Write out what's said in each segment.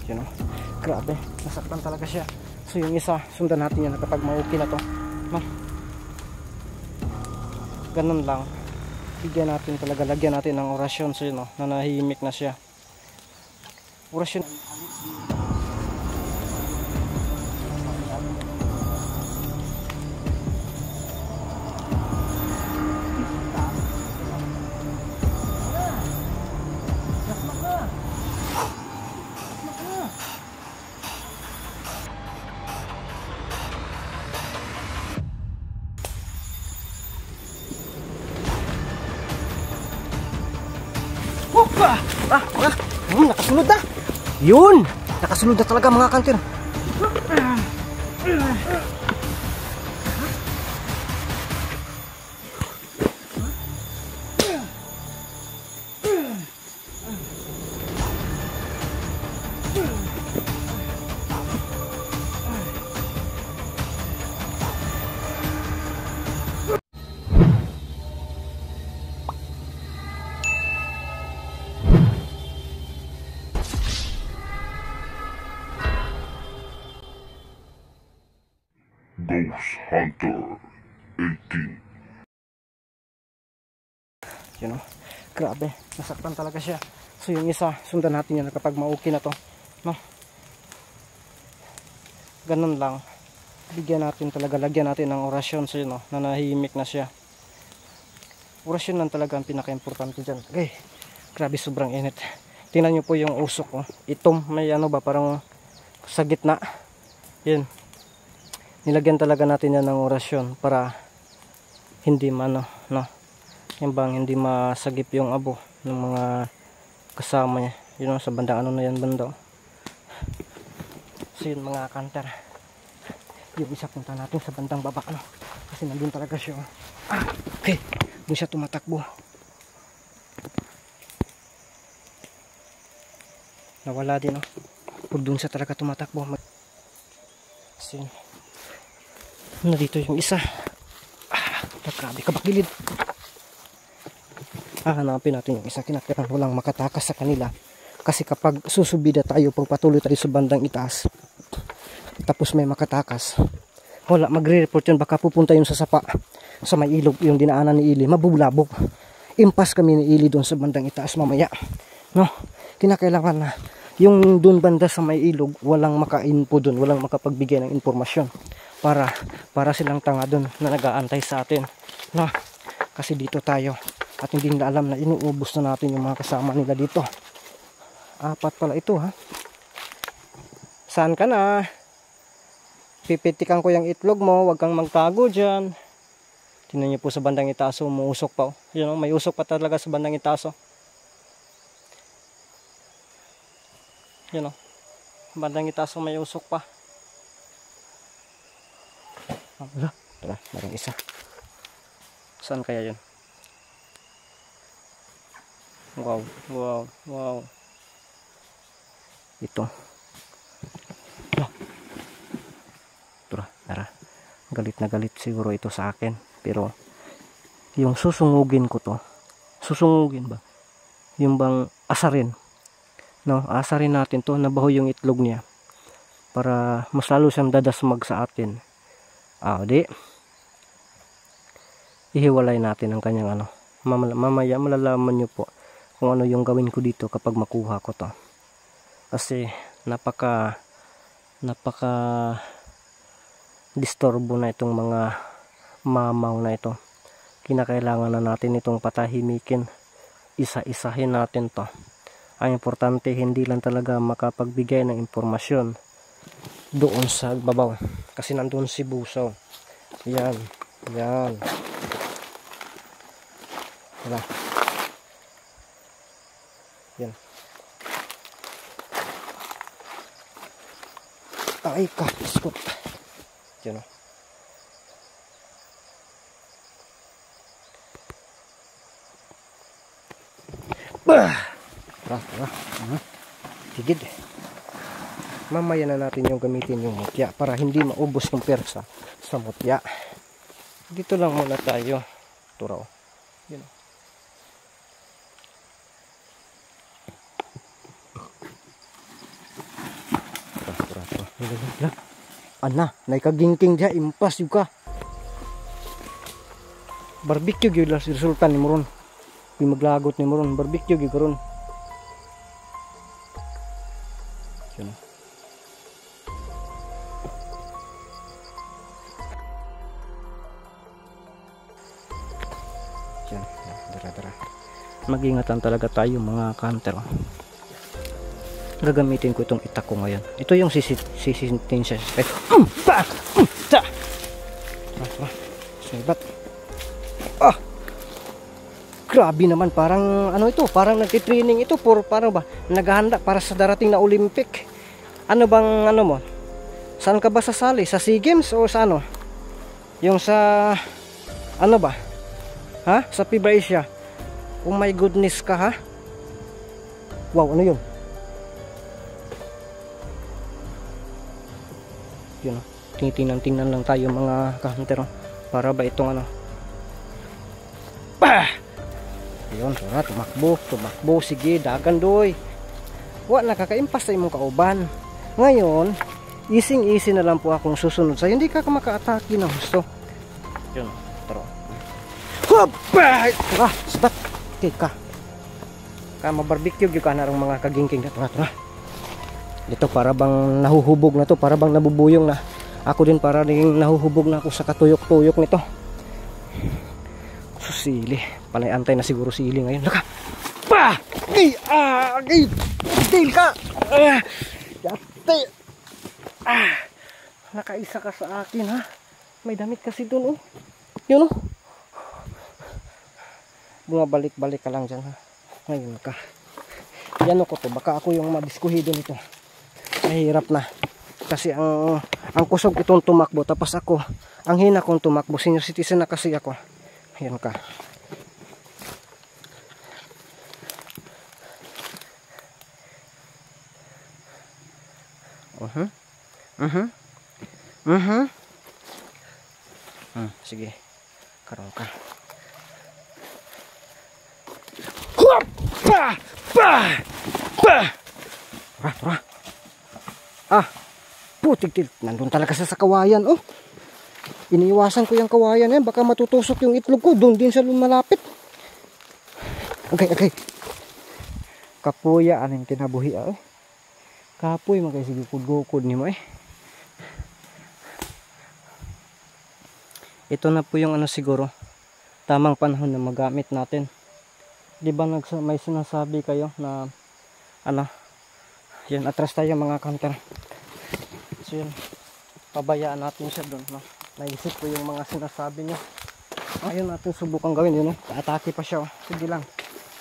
You know? Grabe, nasaktan talaga siya. So yung isa, sundan natin yan kapag ma-okay na to. No? Ganun lang. Bigyan natin talaga, lagyan natin ng orasyon. So yun, no? Na nahihimik na siya. Orasyon. Nakasunod na. Yun, nakasunod na talaga mga kantir. Ghost Hunter 18. You know, grabe, nasaktan talaga siya. So yung isa, sundan natin yan kapag ma-okay na to. No? Ganun lang. Bigyan natin talaga, lagyan natin ng orasyon. So yun, no? Na nahihimik na siya. Orasyon lang talaga ang pinaka-importante dyan. Okay, grabe, sobrang init. Tingnan nyo po yung usok. Oh. Itom, may ano ba, parang sa gitna. Yun. Nilagyan talaga natin yan ng orasyon para hindi no, yung bang hindi masagip yung abo ng mga kasama niya. Yun, sa bandang ano na yan, banda. So yun mga kanter, yung isa punta natin sa bandang baba, no? Kasi nandun talaga siya. Okay, dun siya tumatakbo. Nawala din, no? Pag dun siya talaga tumatakbo. So yun, dito yung isa. Grabe, kabakilid. Hanapin natin yung isa. Kinakailangan walang makatakas sa kanila. Kasi kapag susubida tayo, pagpatuloy tayo sa bandang itaas, tapos may makatakas, wala, magre-report yun. Baka pupunta yun sa sapa, sa may ilog, yung dinaanan ni Ili. Mabubulabog. Impas kami ni Ili doon sa bandang itaas mamaya. No? Kinakailangan na yung doon banda sa may ilog, walang maka-info doon, walang makapagbigay ng informasyon. Para silang tanga doon na nag-aantay sa atin. No? Kasi dito tayo. At hindi nila alam na inuubos na natin yung mga kasama nila dito. 4 pala ito, ha? Saan ka na? Pipitikan ko yung itlog mo. Huwag kang magtago dyan. Tingnan niyo po sa bandang itaas. Umuusok pa. Oh. Yun, oh, may usok pa talaga sa bandang itaas. Oh. Yun, oh. Bandang itaas may usok pa. Wala. Tara, marang isa. Saan kaya yun? Wow, wow, wow. Ito. Tara. Galit na galit siguro ito sa akin. Pero, yung susungugin ko to. Susungugin ba? Yung bang asarin. No, asarin natin to. Nabaho yung itlog niya. Para mas lalo siyang dadasmag sa atin. Di. Ihiwalay natin ang kanyang ano. Mamaya malalaman nyo po kung ano yung gawin ko dito kapag makuha ko to. Kasi napaka disturbo na itong mga mamaw na ito. Kinakailangan na natin itong patahimikin. Isa-isahin natin to. Ang importante, hindi lang talaga makapagbigay ng impormasyon doon sa babaw. Kasi nandun si Busaw. Yan. Wala. Yan. Ay, kapiskot. Yan, o. Tara. Tigid. Mamaya na natin yung gamitin yung mutya para hindi maubos yung persa sa mutya. Dito lang muna tayo. Turaw. Yun. Ana, naikagingking dya, impas yung ka. Barbecue gyud la resulta ni moron. Pi maglagot ni moron, barbecue gyud karon. Yan. Yan, dara. Mag-ingatan talaga tayo mga hunter. Gagamitin ko itong itak ko ngayon. Ito yung sisintin siya. Sibat. Grabe naman, parang ano ito, parang nagtitraining ito for parang ba, naghahanda para sa darating na Olympic. Ano bang ano mo? Saan ka ba sasali? Sa SEA Games o sa ano? Yung sa ano ba? Ha? Sa FIBA Asia. Oh my goodness ka ha? Wow, ano yun? Yun, tingnan lang tayo mga ka-hunter para ba itong ano. Bah! Yun, tara, tumakbo, sige, dagan doy. Nakakaimpas sa imong kauban. Ngayon, easy na lang po akong susunod sa'yo. Hindi ka maka-atake ng gusto. Yun, tara. Hoppa! Tara, sabat. Okay ka. Mabarbecue yung ka na rin mga kagingking. Tara. Ito para bang nahuhubog na to, para bang nabubuyong na. Ako din para rin nahuhubog na ako sa katuyok-tuyok nito. Susili. Panay antay na siguro si Ili ngayon. Laka! Pa! Tail ka! Yate! Nakaisa ka sa akin ha. May damit kasi dun oh. Yun oh. Bumabalik-balik ka lang dyan ha. Ngayon ka. Yan ko to. Baka ako yung madiskuhido nito. Mahirap na. Kasi ang kusog itong tumakbo. Tapos ako, ang hina kong tumakbo. Senior citizen na kasi ako. Ayan ka. Sige. Karoon ka. Putik-tik. Nandun talaga sa kawayan. Oh. Iniiwasan ko yung kawayan yan. Baka matutusok yung itlog ko. Doon din sa lumalapit. Okay. Kapuya. Anong kinabuhi ah. Kapoy sige kudgukod ni mo eh. Ito na po yung ano siguro. Tamang panahon na magamit natin. Di ba may sinasabi kayo na ano. Yan, atras tayo mga counter. So yun. Pabayaan natin siya doon. No? Naisip ko yung mga sinasabi niya. Ngayon natin subukan gawin yun. Atake pa siya. Sige lang.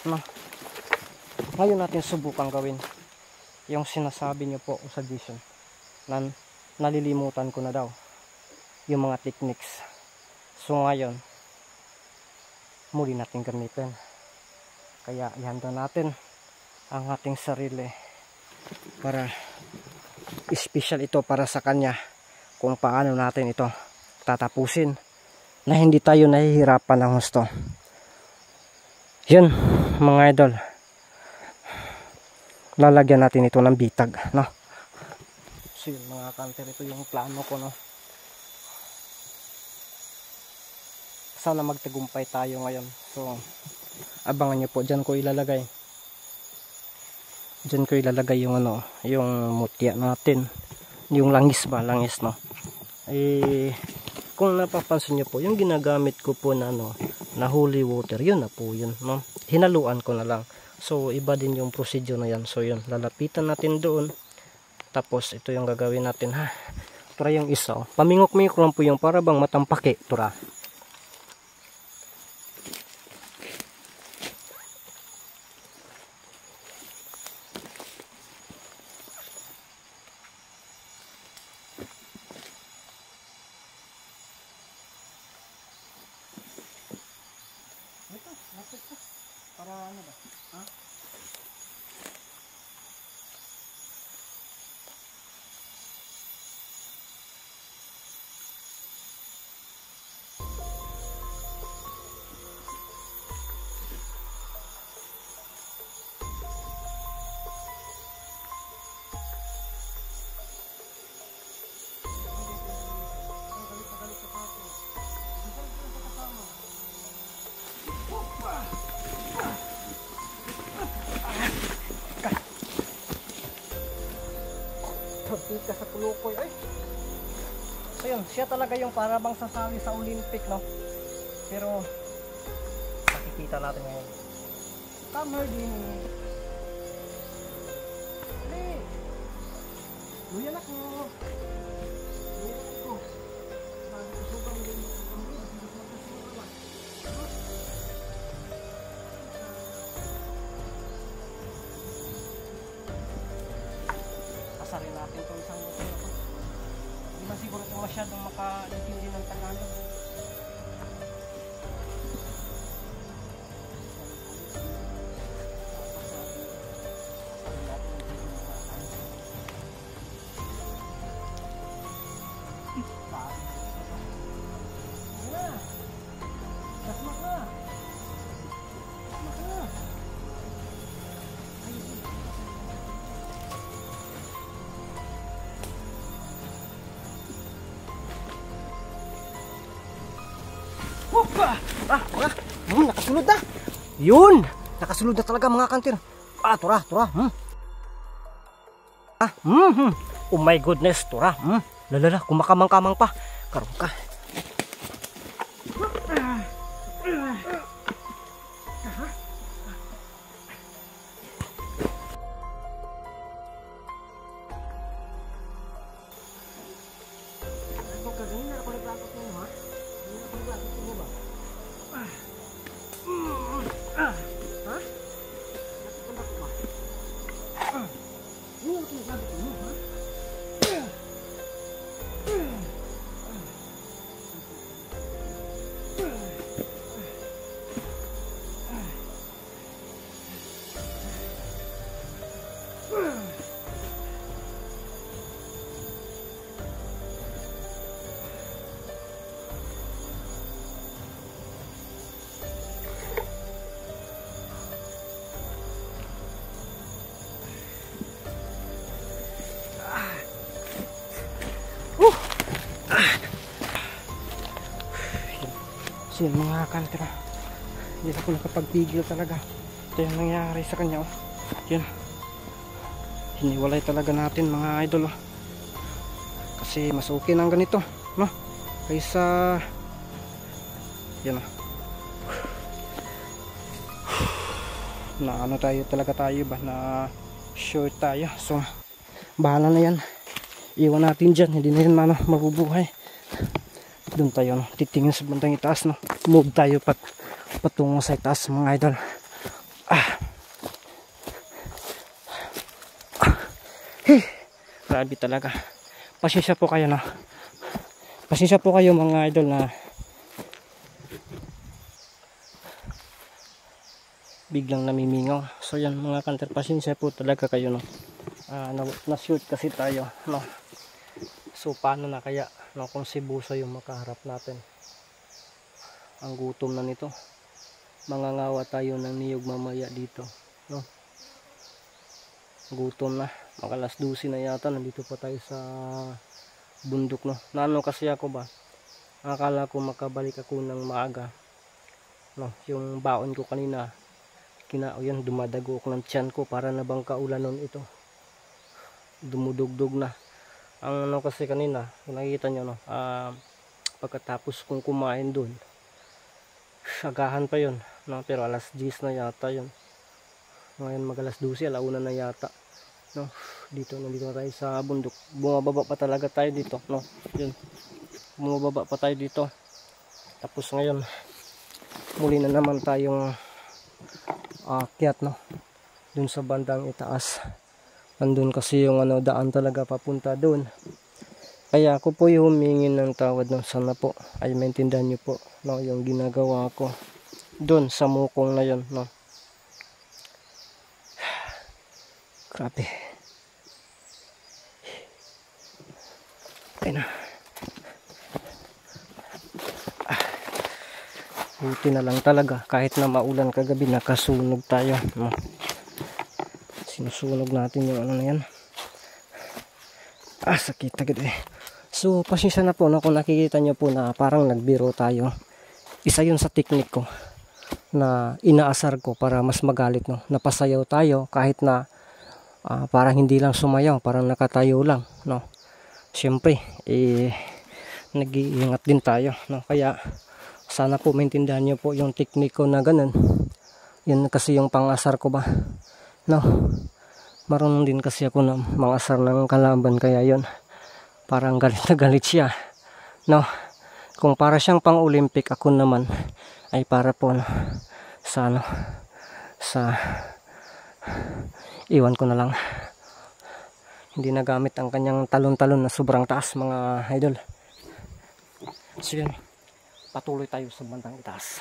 No? Ngayon natin subukan gawin yung sinasabi niyo po sa suggestion. Nalilimutan ko na daw yung mga techniques. So ngayon muli natin gamitin. Kaya ihanda natin ang ating sarili para special ito para sa kanya kung paano natin ito tatapusin na hindi tayo nahihirapan ng gusto. Yun mga idol, lalagyan natin ito ng bitag, no? So yun mga kanter, ito yung plano ko, no? Sana magtagumpay tayo ngayon. So abangan nyo po, dyan ko ilalagay yung ano, yung mutya natin, yung langis ba, no? Kung napapansin nyo po, yung ginagamit ko po na ano, na holy water, yun na po yun, no? Hinaluan ko na lang. So iba din yung procedure na yan. So yun, lalapitan natin doon. Tapos ito yung gagawin natin ha. Tura yung isa. Oh. Pamingok-mingok lang po yung para bang matampake. Tura. Para ano ba? Ha? Mantika sa Tulukoy. Ay! So yun, siya talaga yung para bang sasali sa Olympic, no? Pero makikita natin ngayon. Come here din. Hey! Luyan ako! Luyan ako! Nagkusugan din mo ang pamilya. Nagkusugan ba? Pasarin natin itong isang motor na to. Hindi man siguro kung masyadong makaintindi ng Tagalog. Nakasulod na. Yun, nakasulod na talaga mga kantir. Tura. Oh my goodness, tura. Lalala, kumakamang-kamang pa. Karoon ka. So yun mga kantira, hindi ako nakapagpigil talaga. Ito yung nangyari sa kanya. Yun, hiniwalay talaga natin mga idol. Kasi mas okay ng ganito, no? Kaysa yun na ano tayo ba na short tayo. So bahala na yan, iwan natin dyan, hindi na yun mabubuhay. Doon tayo titingin sa bandang itaas, no? Move tayo patungo sa itaas mga idol. Grabe talaga. Pasensya po kayo, no? Pasensya po kayo mga idol na biglang namimingaw. So yan mga kanter, pasensya po talaga kayo, no? Na-shoot kasi tayo, no? So paano na kaya, no, kung si Buso yung makaharap natin? Ang gutom na nito. Mangangawa tayo ng niyog mamaya dito, no? Gutom na. Makalas 12 na yata, nandito pa tayo sa bundok, no? Naano kasi ako ba? Akala ko makabalik ako ng maaga, no? Yung baon ko kanina, yan, dumadago ako ng tiyan ko para na bang kaulan nun ito. Dumudugdog na. Ang ano kasi kanina, nakikita nyo, no? Pagkatapos kong kumain dun, agahan pa yun, no? Pero alas 10 na yata yun. Ngayon mag alas 12, alauna na yata, no? Nandito na tayo sa bundok. Bumababa pa talaga tayo dito, no? Yun, bumababa pa tayo dito. Tapos ngayon muli na naman tayong akyat, no? Dun sa bandang itaas. Andun kasi yung daan talaga papunta doon. Kaya ako po yung humingi ng tawad, no? Sana po ay maintindihan nyo po, no, yung ginagawa ko doon sa mukong na yun, no? Grabe. Ayun na. Buti na lang talaga kahit na maulan kagabi, nakasunog tayo, no? Sinusunog natin yung ano na yan. Sakit agad eh. So pasensya na po, no, kung nakikita nyo po na parang nagbiro tayo. Isa yun sa technique ko na inaasar ko para mas magalit, no? Napasayaw tayo kahit na Parang hindi lang sumayaw, parang nakatayo lang, no. Siyempre nag-iingat din tayo, no. Kaya sana po maintindihan niyo po yung teknik ko na ganun. Yun kasi yung pang-asar ko ba, no. Marunong din kasi ako na mang-asar ng kalaban, kaya yun parang galit na galit siya, no. Kung para siyang pang-Olympic, ako naman ay para po sa iwan ko na lang, hindi nagamit ang kanyang talon-talon na sobrang taas, mga idol. So yun, patuloy tayo sa bandang itaas.